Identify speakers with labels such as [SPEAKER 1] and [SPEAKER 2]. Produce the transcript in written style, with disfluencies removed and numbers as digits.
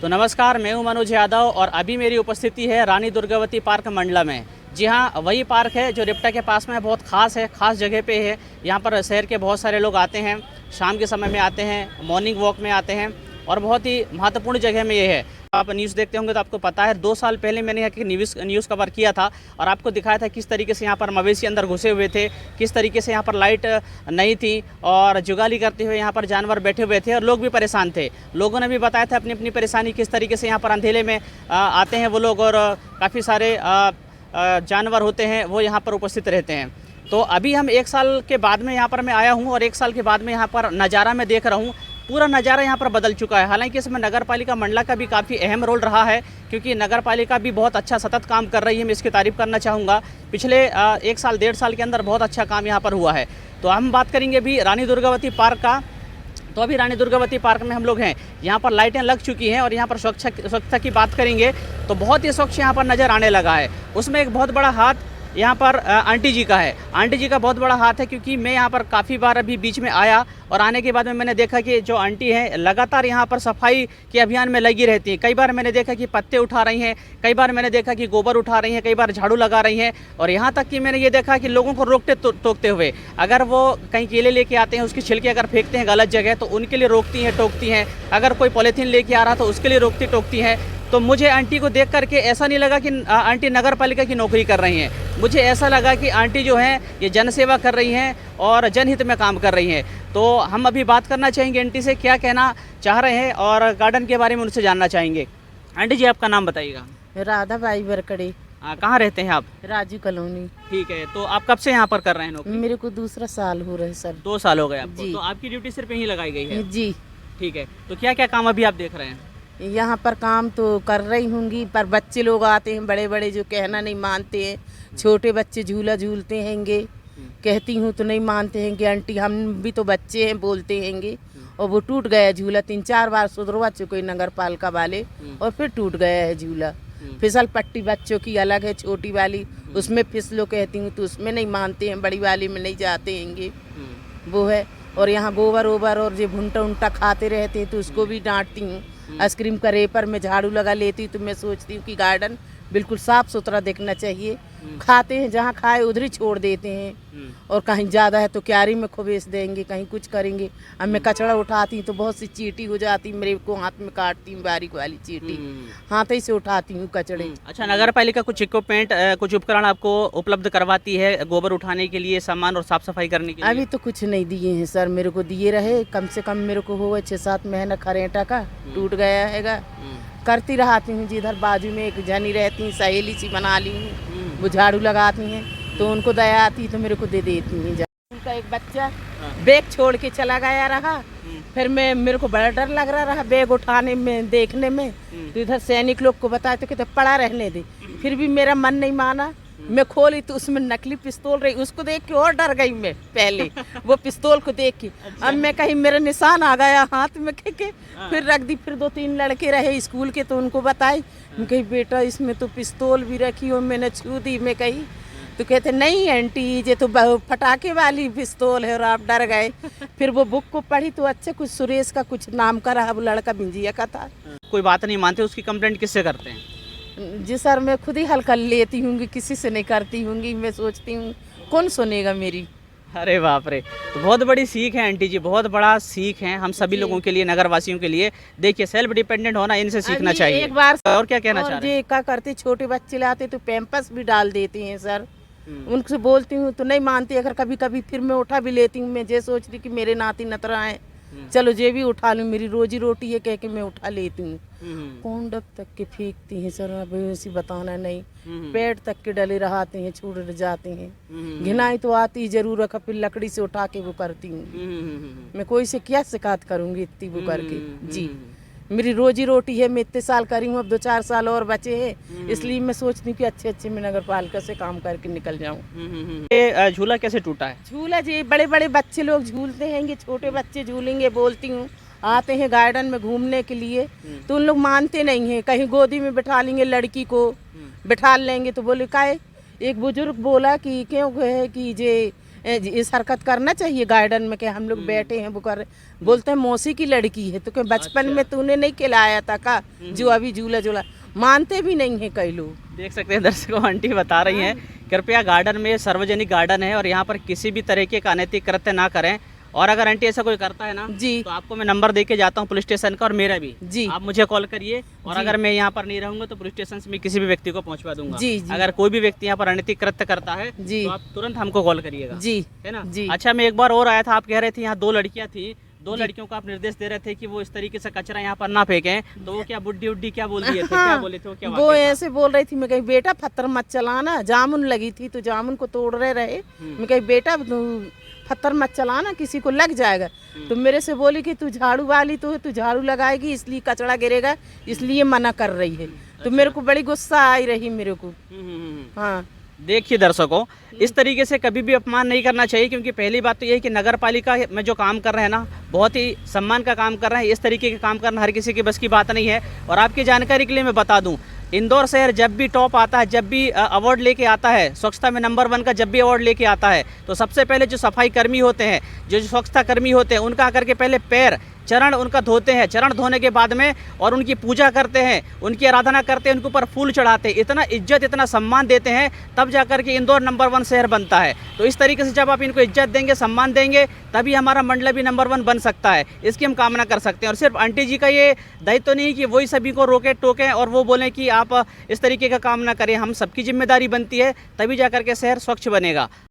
[SPEAKER 1] तो नमस्कार, मैं हूं मनोज यादव और अभी मेरी उपस्थिति है रानी दुर्गावती पार्क मंडला में। जी हां, वही पार्क है जो रिप्टा के पास में बहुत ख़ास है, ख़ास जगह पे है। यहां पर शहर के बहुत सारे लोग आते हैं, शाम के समय में आते हैं, मॉर्निंग वॉक में आते हैं और बहुत ही महत्वपूर्ण जगह में ये है। आप न्यूज़ देखते होंगे तो आपको पता है 2 साल पहले मैंने यहाँ की न्यूज़ कवर किया था और आपको दिखाया था किस तरीके से यहाँ पर मवेशी अंदर घुसे हुए थे, किस तरीके से यहाँ पर लाइट नहीं थी और जुगाली करते हुए यहाँ पर जानवर बैठे हुए थे और लोग भी परेशान थे। लोगों ने भी बताया था अपनी अपनी परेशानी, किस तरीके से यहाँ पर अंधेरे में आते हैं वो लोग और काफ़ी सारे जानवर होते हैं वो यहाँ पर उपस्थित रहते हैं। तो अभी हम 1 साल के बाद में यहाँ पर मैं आया हूँ और 1 साल के बाद में यहाँ पर नज़ारा मैं देख रहा हूँ। पूरा नज़ारा यहाँ पर बदल चुका है। हालांकि इसमें नगर पालिका मंडला का भी काफ़ी अहम रोल रहा है, क्योंकि नगर पालिका भी बहुत अच्छा सतत काम कर रही है। मैं इसकी तारीफ़ करना चाहूँगा। पिछले 1 साल 1.5 साल के अंदर बहुत अच्छा काम यहाँ पर हुआ है। तो हम बात करेंगे अभी रानी दुर्गावती पार्क का। तो अभी रानी दुर्गावती पार्क में हम लोग हैं। यहाँ पर लाइटें लग चुकी हैं और यहाँ पर स्वच्छता की बात करेंगे तो बहुत ही स्वच्छ यहाँ पर नज़र आने लगा है। उसमें एक बहुत बड़ा हाथ यहाँ पर आंटी जी का है। आंटी जी का बहुत बड़ा हाथ है, क्योंकि मैं यहाँ पर काफ़ी बार अभी बीच में आया और आने के बाद में मैंने देखा कि जो आंटी हैं लगातार यहाँ पर सफाई के अभियान में लगी रहती हैं। कई बार मैंने देखा कि पत्ते उठा रही हैं, कई बार मैंने देखा कि गोबर उठा रही हैं, कई बार झाड़ू लगा रही हैं और यहाँ तक कि मैंने ये देखा कि लोगों को रोकते टोकते हुए, अगर वो कहीं केले लेके आते हैं उसकी छिलके अगर फेंकते हैं गलत जगह तो उनके लिए रोकती हैं टोकती हैं। अगर कोई पॉलीथीन लेके आ रहा तो उसके लिए रोकती टोकती हैं। तो मुझे आंटी को देख करके ऐसा नहीं लगा कि आंटी नगर पालिका की नौकरी कर रही हैं। मुझे ऐसा लगा कि आंटी जो हैं ये जनसेवा कर रही हैं और जनहित में काम कर रही हैं। तो हम अभी बात करना चाहेंगे आंटी से, क्या कहना चाह रहे हैं और गार्डन के बारे में उनसे जानना चाहेंगे। आंटी जी, आपका नाम बताइएगा।
[SPEAKER 2] राधा बाई बरकड़े।
[SPEAKER 1] कहाँ रहते हैं आप?
[SPEAKER 2] राजू कॉलोनी।
[SPEAKER 1] ठीक है, तो आप कब से यहाँ पर कर रहे हैं नौकरी?
[SPEAKER 2] मेरे को 2 साल हो रहे सर।
[SPEAKER 1] 2 साल हो गए आपको?
[SPEAKER 2] जी।
[SPEAKER 1] तो आपकी ड्यूटी सिर्फ यहीं लगाई गई है?
[SPEAKER 2] जी।
[SPEAKER 1] ठीक है, तो क्या क्या काम अभी आप देख रहे हैं?
[SPEAKER 2] यहाँ पर काम तो कर रही होंगी, पर बच्चे लोग आते हैं बड़े बड़े जो कहना नहीं मानते हैं। छोटे बच्चे झूला झूलते हैंगे, कहती हूँ तो नहीं मानते हैं कि आंटी हम भी तो बच्चे हैं बोलते हैंगे। और वो टूट गया झूला, 3-4 बार सुधरवा चुके नगर पालिका वाले और फिर टूट गया है झूला। फिसल पट्टी बच्चों की अलग है, छोटी वाली उसमें फिसलो कहती हूँ तो उसमें नहीं मानते हैं, बड़ी वाली में नहीं जाते हैंगे वो है। और यहाँ गोबर ओबर और जो भुंटा उंटा खाते रहते हैं तो उसको भी डांटती हूँ। आइसक्रीम का रेपर में झाड़ू लगा लेती हूँ तो मैं सोचती हूँ कि गार्डन बिल्कुल साफ सुथरा दिखना चाहिए। खाते हैं जहाँ खाए उधर ही छोड़ देते हैं और कहीं ज़्यादा है तो क्यारी में खुबेस देंगे, कहीं कुछ करेंगे। अब मैं कचरा उठाती हूँ तो बहुत सी चींटी हो जाती, मेरे को हाथ में काटती हूँ बारीक वाली चींटी, हाथ ही से उठाती हूँ कचड़े।
[SPEAKER 1] अच्छा, नगर पालिका कुछ इक्विपमेंट कुछ उपकरण आपको उपलब्ध करवाती है गोबर उठाने के लिए, सामान और साफ सफाई करने के लिए?
[SPEAKER 2] अभी तो कुछ नहीं दिए हैं सर, मेरे को दिए रहे कम से कम मेरे को हुआ 6-7 महीना खरेटा का टूट गया हैगा। करती रहती हूँ, जिधर बाजू में एक जनी रहती हैं सहेली सी बना ली हूँ, वो झाड़ू लगाती हैं तो उनको दया आती तो मेरे को दे देती हैं। उनका एक बच्चा बैग छोड़ के चला गया रहा, फिर मेरे को बड़ा डर लग रहा बैग उठाने में देखने में, तो इधर सैनिक लोग को बताया तो कहते पड़ा रहने दे। फिर भी मेरा मन नहीं माना, मैं खोली तो उसमें नकली पिस्तौल रही, उसको देख के और डर गई मैं पहले वो पिस्तौल को देख के। अब मैं कहीं मेरा निशान आ गया हाथ में के फिर रख दी। फिर 2-3 लड़के रहे स्कूल के तो उनको बताई, मैं कही बेटा इसमें तो पिस्तौल भी रखी और मैंने छू दी। मैं कही तो कहते नहीं आंटी ये तो फटाके वाली पिस्तौल है और आप डर गए। फिर वो बुक को पढ़ी तो अच्छा कुछ सुरेश का कुछ नाम का रहा, वो लड़का बिंजिया का था।
[SPEAKER 1] कोई बात नहीं मानते, उसकी कंप्लेंट किससे करते हैं?
[SPEAKER 2] जी सर, मैं खुद ही हल कर लेती हूँ, किसी से नहीं करती हूँ। मैं सोचती हूँ कौन सुनेगा मेरी।
[SPEAKER 1] अरे बाप रे, तो बहुत बड़ी सीख है आंटी जी, बहुत बड़ा सीख है हम सभी लोगों के लिए, नगर वासियों के लिए। देखिए सेल्फ डिपेंडेंट होना इनसे सीखना चाहिए।
[SPEAKER 2] एक बार
[SPEAKER 1] और क्या कहना चाह रहे हैं?
[SPEAKER 2] क्या करते छोटे बच्चे लाते तो पैम्पर्स भी डाल देते हैं सर, उनसे बोलती हूँ तो नहीं मानती। अगर कभी कभी फिर मैं उठा भी लेती हूँ, मैं ये सोच रही कि मेरे नाती नतरा है चलो ये भी उठा लूँ, मेरी रोजी रोटी है कह के मैं उठा लेती हूँ। कौन डब तक के फेंकती हैं सर, अब ऐसी बताना नहीं। पेड़ तक के डले रहते हैं, छूट जाते हैं। घिनाई तो आती जरूर है, फिर लकड़ी से उठा के वो करती हूँ। मैं कोई से क्या शिकायत करूँगी इतनी वो करके। जी मेरी रोजी रोटी है, मैं इतने साल करी हूँ, अब 2-4 साल और बचे हैं, इसलिए मैं सोचती हूँ कि अच्छे मैं नगर पालिका से काम करके निकल जाऊँ।
[SPEAKER 1] ये झूला कैसे टूटा है?
[SPEAKER 2] झूला जी बड़े बड़े बच्चे लोग झूलते हैं, छोटे बच्चे झूलेंगे बोलती हूँ, आते हैं गार्डन में घूमने के लिए तो उन लोग मानते नहीं हैं। कहीं गोदी में बैठा लेंगे लड़की को, बैठा लेंगे तो बोले काहे। एक बुजुर्ग बोला कि क्यों है कि जे इस हरकत करना चाहिए गार्डन में कि हम लोग बैठे हैं वो कर रहे। बोलते हैं मौसी की लड़की है तो क्या बचपन में तूने नहीं खिलाया था का जो अभी झूला झूला, मानते भी नहीं है कई लोग।
[SPEAKER 1] देख सकते हैं दर्शकों, आंटी बता रही हैं कृपया गार्डन में, सार्वजनिक गार्डन है और यहाँ पर किसी भी तरीके का अनैतिक कृत्य ना करें। और अगर आंटी ऐसा कोई करता है ना
[SPEAKER 2] जी
[SPEAKER 1] तो आपको मैं नंबर दे के जाता हूँ पुलिस स्टेशन का, और मेरा भी
[SPEAKER 2] जी
[SPEAKER 1] आप मुझे कॉल करिए। और अगर मैं यहाँ पर नहीं रहूंगा तो पुलिस स्टेशन से मैं किसी भी व्यक्ति को पहुँचवा दूंगा।
[SPEAKER 2] जी जी
[SPEAKER 1] अगर कोई भी व्यक्ति यहाँ पर अनैतिक कृत्य करता है
[SPEAKER 2] जी
[SPEAKER 1] तो आप तुरंत हमको कॉल करिएगा,
[SPEAKER 2] जी
[SPEAKER 1] है ना।
[SPEAKER 2] जी
[SPEAKER 1] अच्छा, मैं एक बार और आया था, आप कह रहे थे यहाँ 2 लड़कियाँ थी, 2 लड़कियों को आप निर्देश दे रहे थे कि वो इस तरीके से कचरा यहाँ पर ना फेंकें, तो वो क्या बुड्ढी उड्डी क्या बोल दिए थे, क्या बोले थे, वो क्या
[SPEAKER 2] वो
[SPEAKER 1] वाकया था?
[SPEAKER 2] ऐसे बोल रही थी, मैं कही बेटा पत्थर मत चलाना, जामुन लगी थी तो जामुन को तोड़ रहे। मैं कही बेटा तू पत्थर मत चलाना किसी को लग जाएगा। तो मेरे से बोली कि तू झाड़ू वाली तो है, तू झाड़ू लगाएगी इसलिए कचरा गिरेगा, इसलिए मना कर रही है। तो मेरे को बड़ी गुस्सा आई रही मेरे को। हाँ
[SPEAKER 1] देखिए दर्शकों, इस तरीके से कभी भी अपमान नहीं करना चाहिए, क्योंकि पहली बात तो ये है कि नगर पालिका में जो काम कर रहे हैं ना, बहुत ही सम्मान का काम कर रहे हैं। इस तरीके के काम करना हर किसी की बस की बात नहीं है। और आपकी जानकारी के लिए मैं बता दूं, इंदौर शहर जब भी टॉप आता है, जब भी अवार्ड लेके आता है, स्वच्छता में नंबर 1 का जब भी अवार्ड लेके आता है, तो सबसे पहले जो सफाई कर्मी होते हैं, जो स्वच्छता कर्मी होते हैं, उनका आकर के पहले पैर चरण उनका धोते हैं। चरण धोने के बाद में और उनकी पूजा करते हैं, उनकी आराधना करते हैं, उनके ऊपर फूल चढ़ाते हैं, इतना इज्जत इतना सम्मान देते हैं, तब जाकर के इंदौर नंबर 1 शहर बनता है। तो इस तरीके से जब आप इनको इज्जत देंगे, सम्मान देंगे, तभी हमारा मंडला भी नंबर 1 बन सकता है। इसकी हम कामना कर सकते हैं। और सिर्फ आंटी जी का ये दायित्व तो नहीं कि वही सभी को रोके टोकें और वो बोलें कि आप इस तरीके का काम ना करें। हम सबकी जिम्मेदारी बनती है, तभी जाकर के शहर स्वच्छ बनेगा।